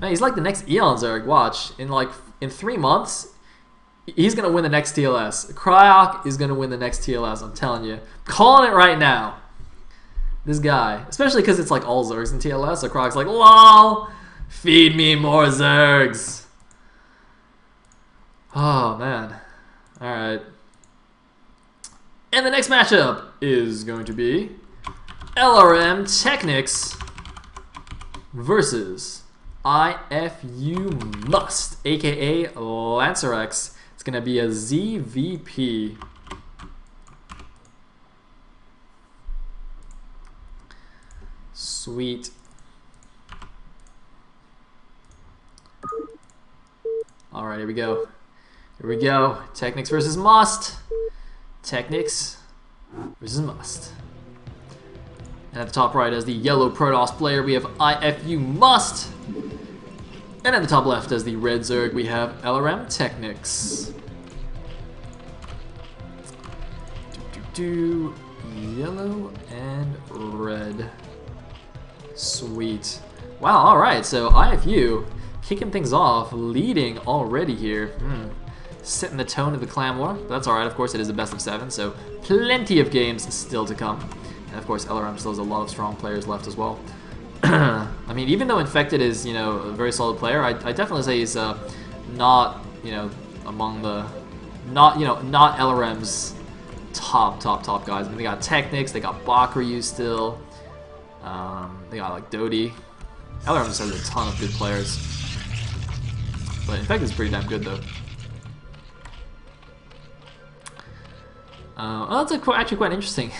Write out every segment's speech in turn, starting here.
Man, he's like the next Eon Zerg. Watch. In 3 months, he's going to win the next TLS. Cryok is going to win the next TLS, I'm telling you. Calling it right now. This guy. Especially because it's like all Zergs in TLS, so Cryok's like, LOL! Feed me more Zergs! Oh, man. Alright. And the next matchup is going to be LRM Technics versus iFU Must, aka Lancerex. It's going to be a ZVP. Sweet. Alright, here we go. Here we go. Technics versus Must. Technics versus Must. And at the top right, as the yellow Protoss player, we have iFU Must. And at the top left, as the red Zerg, we have LRM Technics. Yellow and red. Sweet. Wow, alright, so iFU kicking things off, leading already here. Setting the tone of the clan war. But that's alright, of course, it is a best of 7, so plenty of games still to come. And of course, LRM still has a lot of strong players left as well. I mean, even though Infected is, a very solid player, I definitely say he's not, among the, not LRM's top guys. I mean, they got Technics, they got Bakryu still, they got like Dodie. LRM just has a ton of good players. But Infected's pretty damn good though. Well, that's actually quite interesting.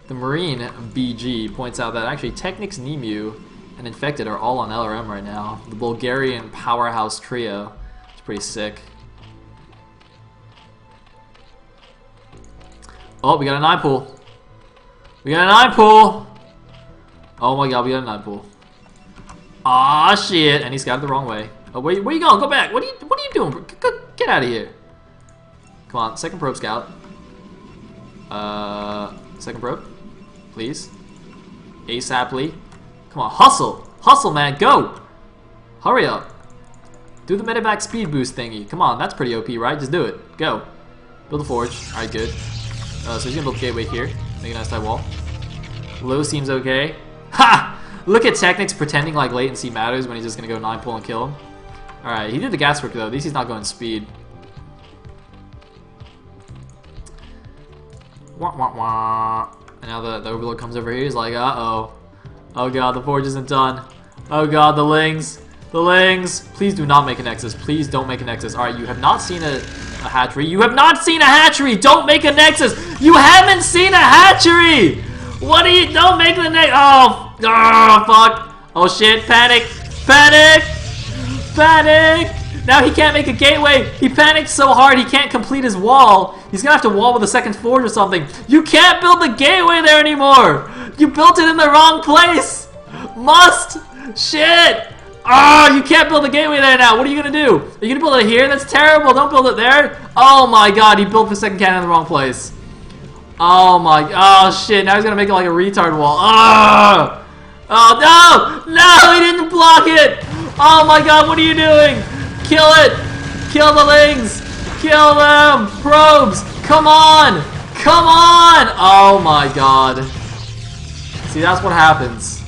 The Marine BG points out that actually Technics, Nemu, and Infected are all on LRM right now. The Bulgarian powerhouse trio. It's pretty sick. Oh, we got a 9 pool. We got a 9 pool. Oh my god, we got a 9 pool. Aw, shit. And he scouted the wrong way. Oh, where you going? Go back. What are you doing? Get out of here. Come on, second probe scout. Second probe, please. ASAPly. Come on, hustle! Hustle, man, go! Hurry up. Do the medevac speed boost thingy. Come on, that's pretty OP, right? Just do it. Go. Build a forge. Alright, good. So he's gonna build a gateway here. Make a nice tight wall. Low seems okay. Ha! Look at Technics pretending like latency matters when he's just gonna go 9 pull and kill him. Alright, he did the gas work though. At least he's not going speed. Wah, wah, wah. And now the Overlord comes over here. He's like, uh-oh. Oh god, the forge isn't done. Oh god, the Lings. The Lings. Please do not make a Nexus. Please don't make a Nexus. Alright, you have not seen a hatchery. You have not seen a hatchery! Don't make a Nexus! You haven't seen a hatchery! What are you... Don't make the Nexus! Oh, fuck. Oh shit, panic. Panic! Panic! Now he can't make a gateway. He panicked so hard he can't complete his wall. He's gonna have to wall with a second forge or something. You can't build the gateway there anymore. You built it in the wrong place. Must. Shit. Oh, you can't build the gateway there now. What are you gonna do? Are you gonna build it here? That's terrible. Don't build it there. Oh my god, he built the second cannon in the wrong place. Oh my. Oh shit. Now he's gonna make it like a retard wall. Oh. Oh no. No, he didn't block it. Oh my god, what are you doing? Kill it! Kill the Lings! Kill them! Probes! Come on! Come on! Oh my god. See, that's what happens.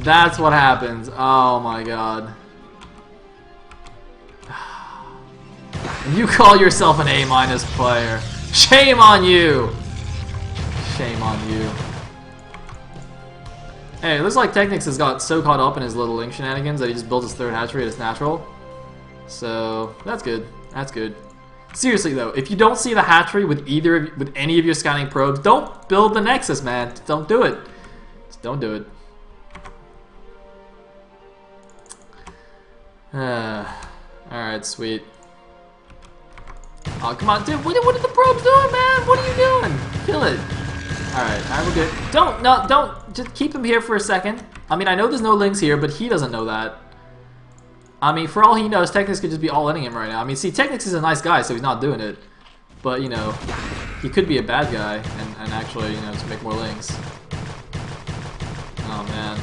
That's what happens. Oh my god. And you call yourself an A- player. Shame on you! Shame on you. Hey, it looks like Technics has got so caught up in his little Ling shenanigans that he just built his third hatchery at its natural. So that's good. That's good. Seriously though, if you don't see the hatchery with any of your scouting probes, don't build the Nexus, man. Don't do it. Just don't do it. Alright, sweet. Oh, come on, dude. What are the probes doing, man? What are you doing? Kill it. Alright, we're good. Don't. Just keep him here for a second. I mean, I know there's no Lings here, but he doesn't know that. I mean, for all he knows, Technics could just be all-inning him right now. I mean, see, Technics is a nice guy, so he's not doing it. But, he could be a bad guy and actually, to make more Lings. Oh, man.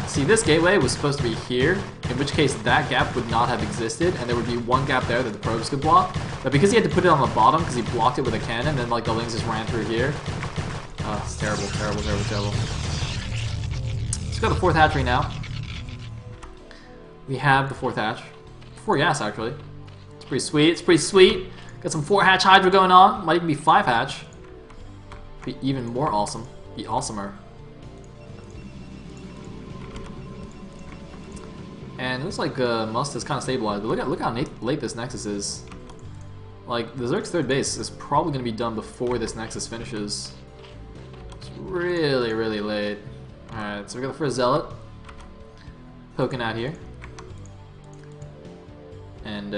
See, this gateway was supposed to be here, in which case that gap would not have existed, and there would be one gap there that the probes could block. But because he had to put it on the bottom, because he blocked it with a cannon, then like the lings just ran through here. It's terrible, terrible, terrible, terrible. Let's go to the 4th hatchery now. We have the 4th hatch. 4 gas, actually. It's pretty sweet, it's pretty sweet. Got some 4 hatch Hydra going on. Might even be 5 hatch. Be even more awesome. Be awesomer. And it looks like Must is kind of stabilized, but look how late this Nexus is. Like, the Zerg's 3rd base is probably going to be done before this Nexus finishes. It's really, really late. Alright, so we got the first Zealot poking out here. And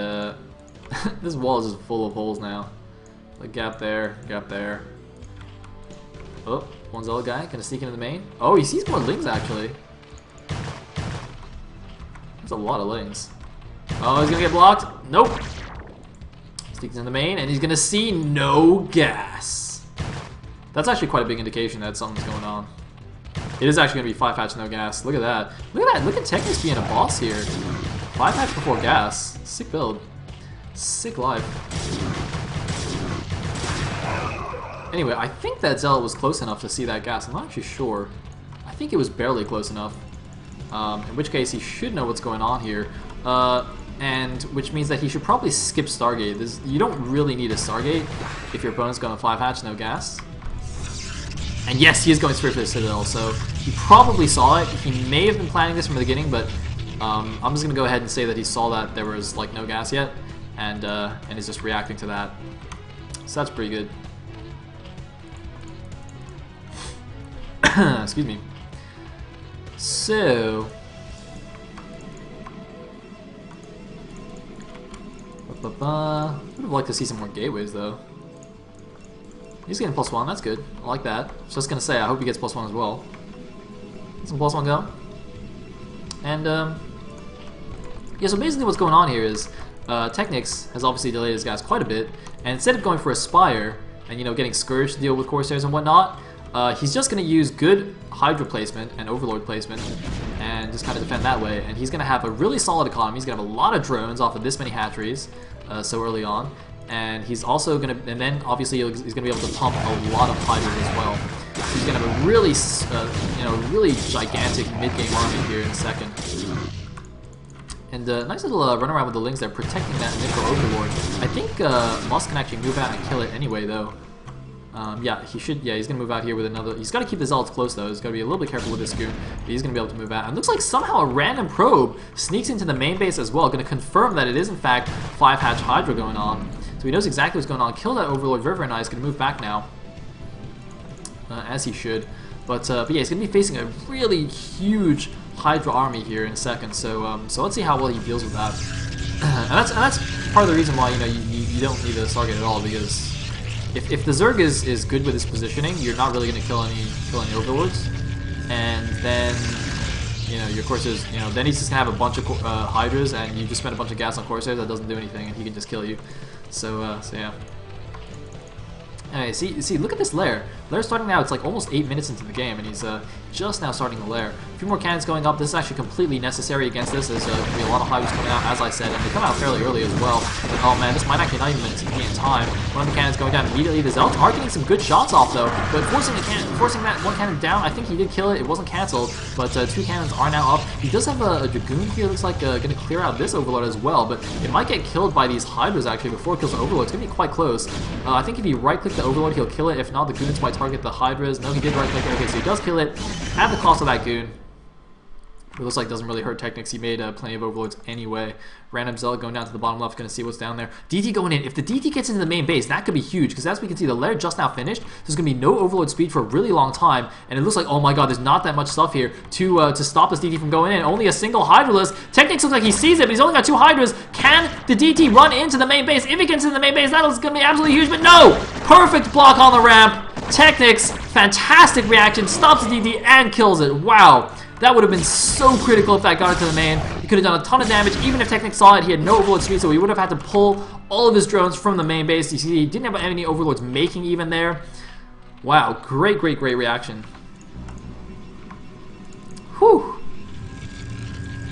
this wall is just full of holes now. Like, gap there, gap there. Oh, one Zealot guy, gonna sneak into the main. Oh, he sees more lings actually. That's a lot of lings. Oh, he's gonna get blocked. Nope. Sneaks in the main, and he's gonna see no gas. That's actually quite a big indication that something's going on. It is actually gonna be 5 hatch no gas. Look at that. Look at that. Look at Technics being a boss here. 5 hatch before gas. Sick build. Sick life. Anyway, I think that Zealot was close enough to see that gas. I'm not actually sure. I think it was barely close enough. In which case, he should know what's going on here. And which means that he should probably skip Stargate. You don't really need a Stargate if your opponent's going to 5 hatch no gas. And yes, he is going straight for the Citadel, so he probably saw it. He may have been planning this from the beginning, but I'm just going to go ahead and say that he saw that there was like no gas yet, and is just reacting to that. So that's pretty good. Excuse me. So, would have liked to see some more gateways though. He's getting +1, that's good. I like that. Just gonna say, I hope he gets +1 as well. Get some +1 go. And yeah, so basically what's going on here is Technics has obviously delayed his gas quite a bit, and instead of going for a Spire and getting Scourge to deal with Corsairs and whatnot, he's just going to use good Hydra placement and Overlord placement and just kind of defend that way. And he's going to have a really solid economy. He's going to have a lot of drones off of this many hatcheries so early on. And he's also going to, and then obviously he's going to be able to pump a lot of Hydras as well. He's going to have a really, really gigantic mid-game army here in a second. And nice little run around with the Lings there, protecting that initial Overlord. I think Moss can actually move out and kill it anyway, though. Yeah, he should. Yeah, he's gonna move out here with another. He's got to keep the Zealots close though. He's got to be a little bit careful with this Goon. But he's gonna be able to move out. And looks like somehow a random probe sneaks into the main base as well, gonna confirm that it is in fact 5 hatch Hydra going on. So he knows exactly what's going on. Kill that Overlord very, very nice. Gonna move back now, as he should. But yeah, he's gonna be facing a really huge Hydra army here in a second. So so let's see how well he deals with that. And that's part of the reason why you don't need a Stargate at all, because if the Zerg is good with his positioning, you're not really going to kill any Overlords, and then your Corsairs, then he's just going to have a bunch of Hydras, and you just spend a bunch of gas on Corsairs that doesn't do anything, and he can just kill you. So yeah. Anyway, see, look at this lair. Lair's starting now. It's like almost 8 minutes into the game, and he's just now starting the lair. A few more cannons going up. This is actually completely necessary against this. There's going to be a lot of Hydras coming out, as I said, and they come out fairly early as well. Oh man, this might actually not even be in time. One of the cannons going down immediately. The Zealots are getting some good shots off though, but forcing that one cannon down. I think he did kill it. It wasn't cancelled, but 2 cannons are now up. He does have a Dragoon here. Looks like going to clear out this Overlord as well, but it might get killed by these Hydras actually before it kills the Overlord. It's going to be quite close. I think if he right-click the Overlord, he'll kill it. If not, the Goons might target the Hydras. No, he did right-click it. Okay, so he does kill it at the cost of that Goon. It looks like it doesn't really hurt Technics. He made plenty of Overlords anyway. Random Zealot going down to the bottom left, going to see what's down there. DT going in. If the DT gets into the main base, that could be huge, because as we can see, the lair just now finished. There's going to be no Overlord speed for a really long time, and it looks like, oh my god, there's not that much stuff here to stop this DT from going in. Only a single Hydraless. Technics looks like he sees it, but he's only got 2 Hydras. Can the DT run into the main base? If he gets into the main base, that is going to be absolutely huge, but no! Perfect block on the ramp. Technics, fantastic reaction, stops the DT and kills it. Wow. That would have been so critical if that got into the main. He could have done a ton of damage. Even if Technics saw it, he had no Overlord speed, so he would have had to pull all of his drones from the main base. You see, he didn't have any Overlords making even there. Wow, great reaction. Whew.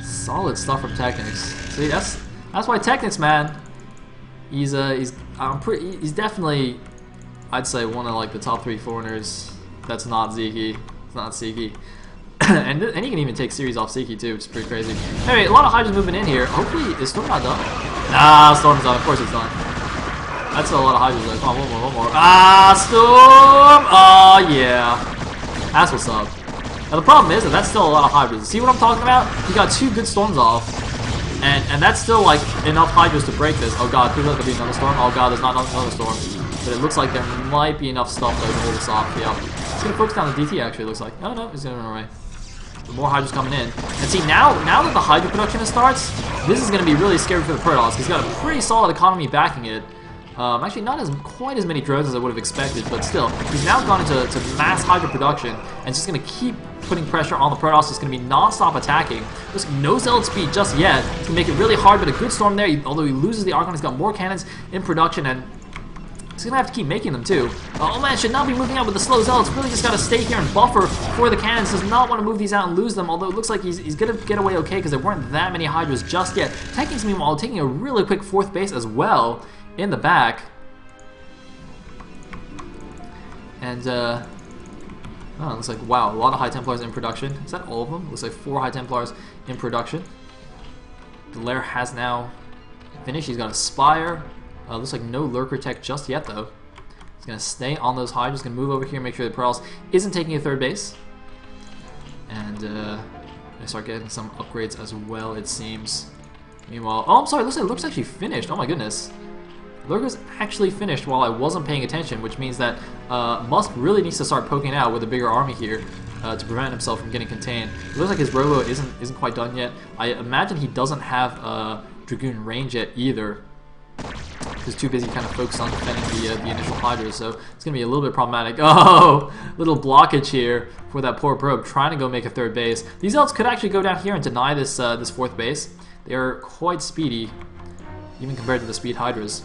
Solid stuff from Technics. See, that's why Technics, man. He's definitely, I'd say, one of like the top 3 foreigners that's not Zeke. It's not Zeke. and he can even take series off Zeke too, which is pretty crazy. Anyway, a lot of Hydras moving in here. Hopefully, is Storm not done? Nah, Storm's done. Of course it's done. That's a lot of Hydras. Like, come on, one more. Ah, Storm! Oh, yeah. That's what's up. Now, the problem is that that's still a lot of Hydras. See what I'm talking about? He got 2 good Storms off. And that's still, like, enough Hydras to break this. Oh, God, please let there be another Storm. Oh, God, there's not another Storm. But it looks like there might be enough stuff, though, to hold us off. Yeah. He's going to focus down the DT, actually, it looks like. No, he's going to run away. More Hydras coming in. And see, now that the Hydra production starts, this is going to be really scary for the Protoss. He's got a pretty solid economy backing it. Actually, not quite as many drones as I would have expected, but still, he's now gone into mass Hydra production, and it's just going to keep putting pressure on the Protoss. It's going to be non-stop attacking. There's no Zealot speed just yet. It's going to make it really hard, but a good Storm there. Although he loses the Archon, he's got more cannons in production, and he's going to have to keep making them, too. Oh, man, should not be moving out with the slow Zealots. Really just got to stay here and buffer for the cannons. Does not want to move these out and lose them, although it looks like he's going to get away okay because there weren't that many Hydras just yet. Technics, meanwhile, taking a really quick 4th base as well in the back. And, oh, it looks like, wow, a lot of High Templars in production. Is that all of them? Looks like 4 High Templars in production. The Lair has now finished. He's got a Spire. Looks like no Lurker Tech just yet, though. He's going to stay on those Hydras. Going to move over here, make sure the Protoss isn't taking a 3rd base. And going to start getting some upgrades as well, it seems. Meanwhile, oh, I'm sorry, looks like Lurker's actually finished. Oh my goodness. Lurker's actually finished while I wasn't paying attention, which means that Musk really needs to start poking out with a bigger army here to prevent himself from getting contained. It looks like his Robo isn't quite done yet. I imagine he doesn't have Dragoon range yet either. He's too busy kind of focused on defending the initial Hydras, so it's going to be a little bit problematic. Oh, little blockage here for that poor probe trying to go make a 3rd base. These Elves could actually go down here and deny this 4th base. They are quite speedy, even compared to the speed Hydras.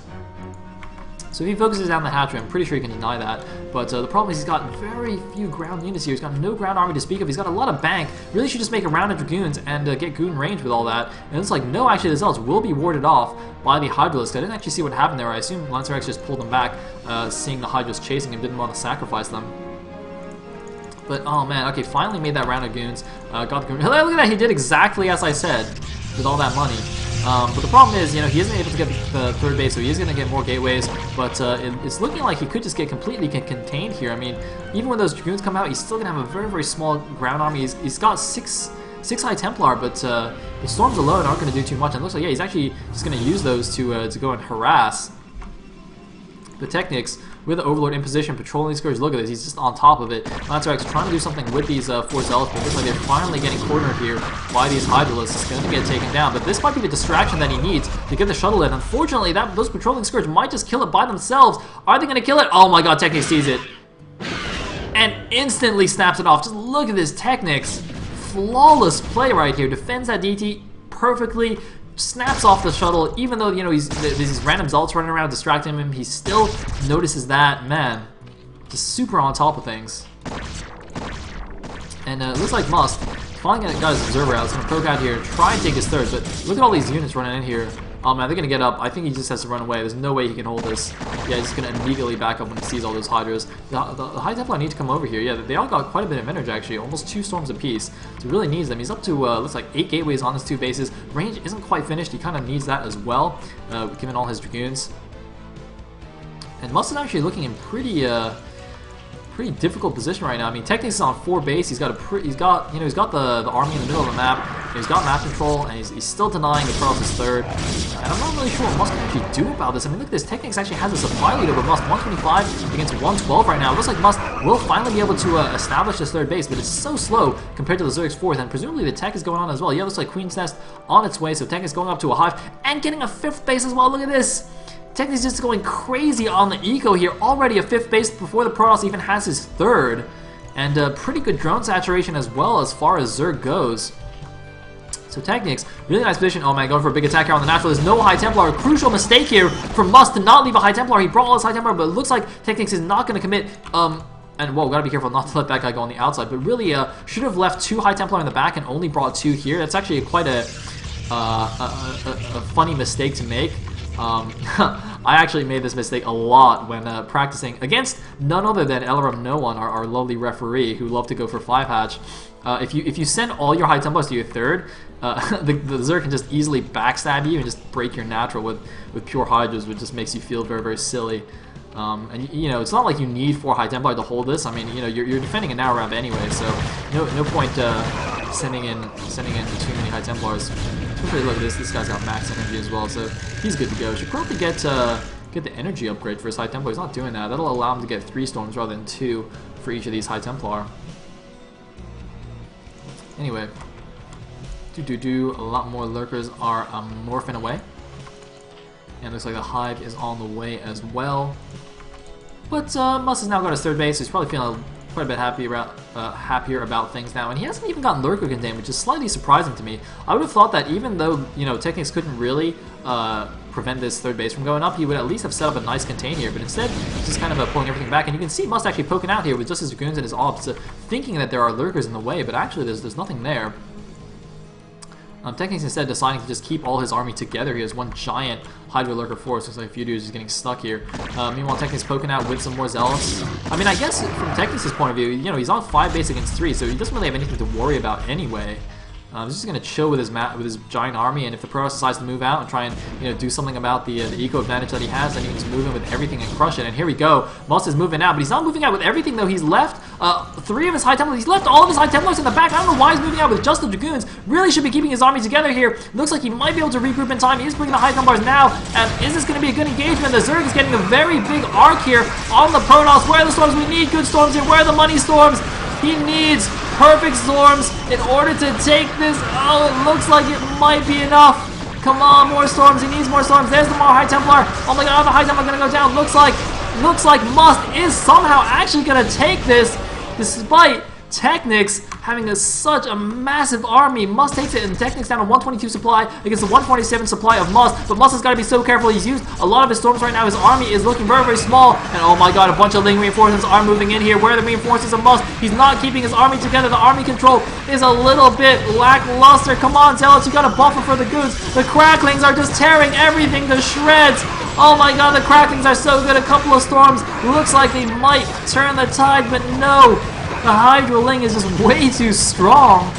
So if he focuses down the hatchery, I'm pretty sure he can deny that. But the problem is he's got very few ground units here. He's got no ground army to speak of. He's got a lot of bank. Really should just make a round of Dragoons and get Goon range with all that. And it's like, no, actually the Zealots will be warded off by the Hydralisk. I didn't actually see what happened there. I assume Lancer X just pulled them back, seeing the Hydras chasing him, didn't want to sacrifice them. But, oh man, okay, finally made that round of Goons. Got the Goon. Look at that, he did exactly as I said with all that money. But the problem is, you know, he isn't able to get the 3rd base, so he is going to get more gateways, but it's looking like he could just get completely contained here. I mean, even when those Dragoons come out, he's still going to have a very, very small ground army. He's got 6 High Templar, but the Storms alone aren't going to do too much, and it looks like, yeah, he's actually just going to use those to go and harass the Technics with the Overlord in position, patrolling these Scourge. Look at this, he's just on top of it. Lancer X trying to do something with these 4 Zealots, but it looks like they're finally getting cornered here by these Hydralisks. It's going to get taken down, but this might be the distraction that he needs to get the shuttle in. Unfortunately, those patrolling Scourge might just kill it by themselves. Are they going to kill it? Oh my god, Technics sees it. And instantly snaps it off. Just look at this Technics. Flawless play right here. Defends that DT perfectly. Snaps off the shuttle, even though, you know, there's these random Zealots running around distracting him, he still notices that. Man, just super on top of things. And it looks like Musk finally got his observer out. He's going to poke out here and try and take his 3rd, but look at all these units running in here. Oh man, they're going to get up. I think he just has to run away. There's no way he can hold this. Yeah, he's going to immediately back up when he sees all those Hydras. The High Templar need to come over here. Yeah, they all got quite a bit of energy actually, almost 2 Storms apiece. So he really needs them. He's up to, looks like 8 gateways on his 2 bases. Range isn't quite finished. He kind of needs that as well, given all his Dragoons. And Musk is actually looking in pretty difficult position right now. I mean, Technics is on 4 base. He's got the army in the middle of the map. He's got map control, and he's still denying the Protoss' 3rd. And I'm not really sure what Musk can actually do about this. I mean, look at this. Technics actually has a supply lead over Musk, 125 against 112 right now. It looks like Musk will finally be able to establish this 3rd base, but it's so slow compared to the Zerg's 4th, and presumably the tech is going on as well. Yeah, it looks like Queen's Nest on its way, so Tech is going up to a hive and getting a 5th base as well. Look at this. Technic's just going crazy on the eco here. Already a 5th base before the Protoss even has his 3rd. And pretty good drone saturation as well as far as Zerg goes. So Technics, really nice position. Oh man, going for a big attack here on the natural. There's no High Templar. A crucial mistake here for Musk to not leave a High Templar. He brought all his High Templar, but it looks like Technics is not going to commit And, whoa, gotta be careful not to let that guy go on the outside. But really, should have left 2 High Templar in the back and only brought 2 here. That's actually quite a funny mistake to make. I actually made this mistake a lot when practicing against none other than LRM No One, our lovely referee, who loved to go for 5-hatch. If you send all your High Templars to your third, the Zerg can just easily backstab you and just break your natural with pure Hydras, which just makes you feel very, very silly. And you know, it's not like you need 4 High Templar to hold this. I mean, you know, you're defending a narrow ramp anyway, so no point sending in too many High Templars. Especially look at this guy's got max energy as well, so he's good to go. Should probably get the energy upgrade for his High Templar. He's not doing that. That'll allow him to get 3 storms rather than 2 for each of these High Templar. Anyway, a lot more lurkers are morphing away. And it looks like the Hive is on the way as well. But Must has now got his 3rd base, so he's probably feeling quite a bit happier about things now. And he hasn't even gotten lurker contained, which is slightly surprising to me. I would have thought that even though, you know, Technics couldn't really prevent this 3rd base from going up, he would at least have set up a nice contain here. But instead, he's just kind of pulling everything back. And you can see Must actually poking out here with just his Dragoons and his Ops, thinking that there are lurkers in the way, but actually there's nothing there. Technics instead deciding to just keep all his army together. He has one giant Hydra Lurker force. Looks like a few dudes just getting stuck here. Meanwhile, Technics poking out with some more Zealots. I mean, I guess from Technics' point of view, you know, he's on 5 base against 3, so he doesn't really have anything to worry about anyway. He's just going to chill with his giant army, and if the Protoss decides to move out and try and, you know, do something about the eco advantage that he has, then he can just move in with everything and crush it. And here we go. Must is moving out, but he's not moving out with everything though. He's left 3 of his High Templars. He's left all of his High Templars in the back. I don't know why he's moving out with just the Dragoons. Really should be keeping his army together here. Looks like he might be able to regroup in time. He is bringing the High Templars now. And is this going to be a good engagement? The Zerg is getting a very big arc here on the Protoss. Where are the storms? We need good storms here. Where are the money storms? He needs perfect storms in order to take this. Oh, it looks like it might be enough. Come on, more storms. He needs more storms. There's the more High Templar. Oh my god, the High Templar gonna go down. Looks like Must is somehow actually gonna take this, despite Technics having such a massive army. Must takes it, and Technics down to 122 supply against the 147 supply of Must. But Must has got to be so careful. He's used a lot of his storms right now. His army is looking very, very small. And oh my god, a bunch of Ling reinforcements are moving in here. Where are the reinforcements of Must? He's not keeping his army together. The army control is a little bit lackluster. Come on, Zealots, you got to buffer for the goons. The Cracklings are just tearing everything to shreds. Oh my god, the Cracklings are so good. A couple of storms. Looks like they might turn the tide, but no. The Hydra Ling is just way too strong.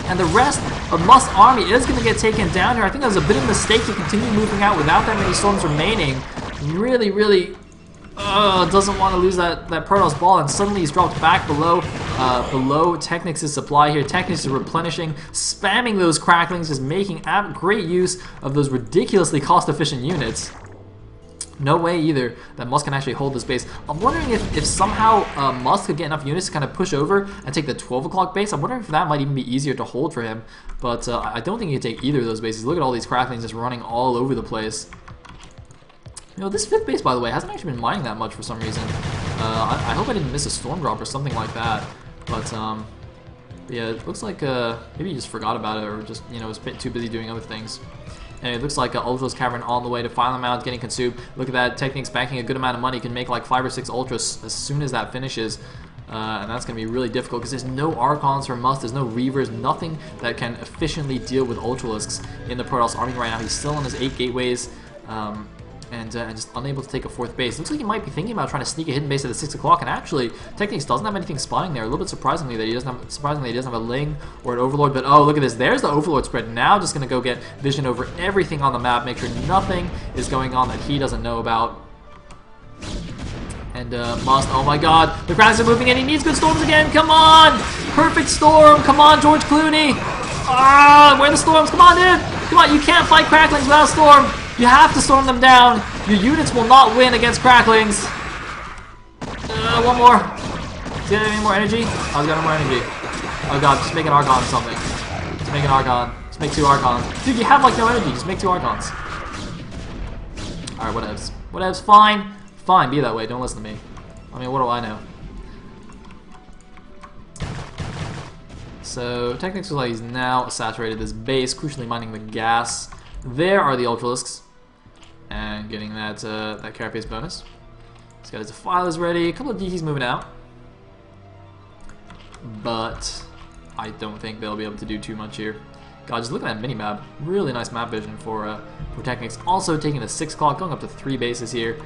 And the rest of Must's army is going to get taken down here. I think that was a bit of a mistake to continue moving out without that many storms remaining. Really doesn't want to lose that Protoss ball, and suddenly he's dropped back below Technics' supply here. Technics is replenishing, spamming those Cracklings, just making great use of those ridiculously cost-efficient units. No way either that Must can actually hold this base. I'm wondering if somehow Must could get enough units to kind of push over and take the 12 o'clock base. I'm wondering if that might even be easier to hold for him. But I don't think he can take either of those bases. Look at all these Cracklings just running all over the place. You know, this 5th base, by the way, hasn't actually been mining that much for some reason. I hope I didn't miss a storm drop or something like that. But yeah, it looks like maybe he just forgot about it, or just, you know, was too busy doing other things. And it looks like Ultra's Cavern on the way to final amount, getting consumed. Look at that, Technics banking a good amount of money. Can make like 5 or 6 Ultras as soon as that finishes. And that's going to be really difficult because there's no Archons for Must, there's no Reavers, nothing that can efficiently deal with Ultralisks in the Protoss army right now. He's still on his 8 gateways. And just unable to take a 4th base. Looks like he might be thinking about trying to sneak a hidden base at the 6 o'clock, and actually, Technics doesn't have anything spawning there. A little bit surprisingly that he doesn't have a Ling or an Overlord, but oh, look at this. There's the Overlord spread. Now just going to go get vision over everything on the map, make sure nothing is going on that he doesn't know about. And Must, oh my god, the Cracklings are moving in. He needs good storms again. Come on! Perfect storm. Come on, George Clooney. Ah, where are the storms? Come on, dude. Come on, you can't fight Cracklings without a storm. You have to storm them down. Your units will not win against Cracklings. One more. Does he have any more energy? Oh, he's got no more energy. Oh god, just make an Archon or something. Just make an Archon. Just make 2 Archons. Dude, you have like no energy. Just make 2 Archons. Alright, whatevs. Whatevs, fine. Fine, be that way. Don't listen to me. I mean, what do I know? So, Technics like he's now saturated this base, crucially mining the gas. There are the Ultralisks. And getting that carapace bonus. He's got his defilers ready. A couple of DTs moving out. but I don't think they'll be able to do too much here. God, just look at that mini-map. Really nice map vision for Technics. Also taking the 6 o'clock, going up to 3 bases here.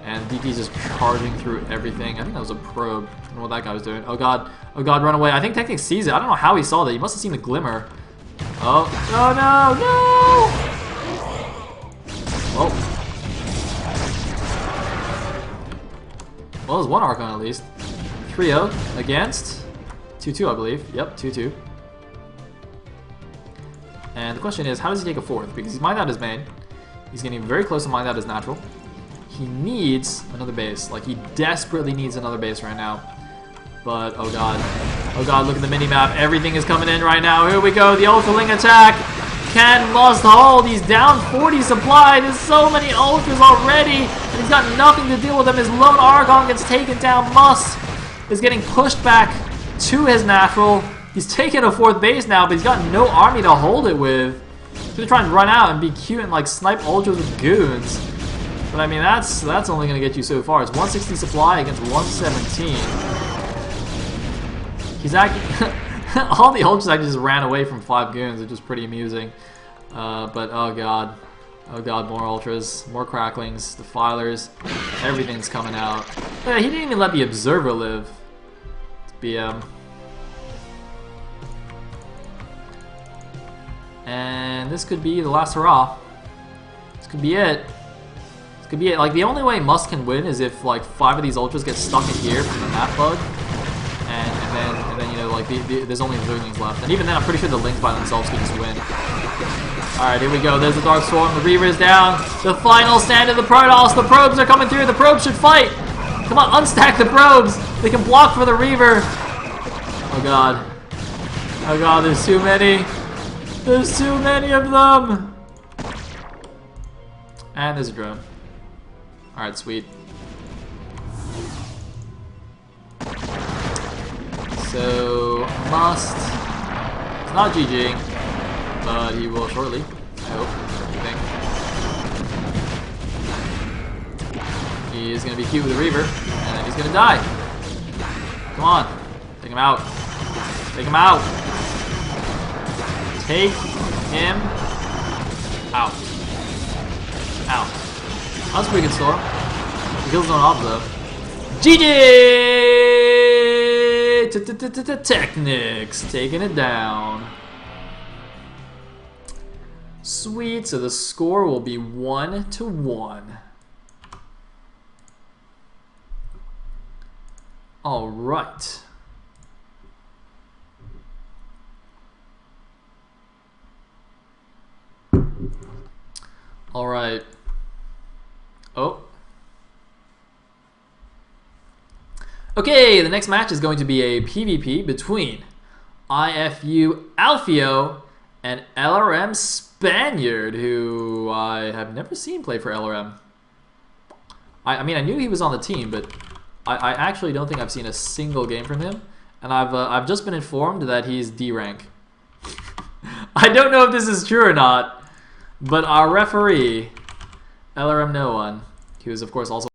And DP's just charging through everything. I think that was a probe. I don't know what that guy was doing. Oh god, run away. I think Technics sees it. I don't know how he saw that. He must have seen the glimmer. Oh, no! Well, there's one Archon at least. 3-0 against 2-2, I believe. Yep, 2-2. And the question is, how does he take a 4th? Because he's mined out his main. He's getting very close to mined out his natural. He needs another base. Like, he desperately needs another base right now. But, oh god, look at the mini-map. Everything is coming in right now. Here we go, the Ultraling attack. Ken must hold. He's down 40 supply. There's so many Ultras already. And he's got nothing to deal with them. His lone Argon gets taken down. Must is getting pushed back to his natural. He's taking a 4th base now, but he's got no army to hold it with. He's gonna try and run out and be cute and like snipe Ultras with goons. But I mean, that's only gonna get you so far. It's 160 supply against 117. He's actually all the Ultras actually just ran away from 5 goons, which is pretty amusing. But oh god, more Ultras, more cracklings, defilers, everything's coming out. Yeah, he didn't even let the Observer live. BM. And this could be the last hurrah. This could be it. This could be it. Like, the only way Musk can win is if, like, 5 of these Ultras get stuck in here from the map bug. And then you know, like, there's only Zerglings left. And even then, I'm pretty sure the Lings by themselves can just win. Alright, here we go. There's the Dark Storm. The Reaver is down. The final stand of the Protoss. The probes are coming through. The probes should fight. Come on, unstack the probes. They can block for the Reaver. Oh, God. Oh, God, there's too many. There's too many of them! And there's a drone. Alright, sweet. So, Must. It's not GGing, but he will shortly, I hope. I think. He is going to be cute with the Reaver, and then he's going to die. Come on. Take him out. Take him out. Take him out. Out. That's a pretty good storm. He kills his own ops though. GG! Technics taking it down. Sweet. So the score will be 1-1. All right. All right. Oh. Okay, the next match is going to be a PvP between iFU Alfio and LRM Spaniard, who I have never seen play for LRM. I mean, I knew he was on the team, but I actually don't think I've seen a single game from him. And I've just been informed that he's D rank. I don't know if this is true or not. But our referee, LRM No One, he was of course also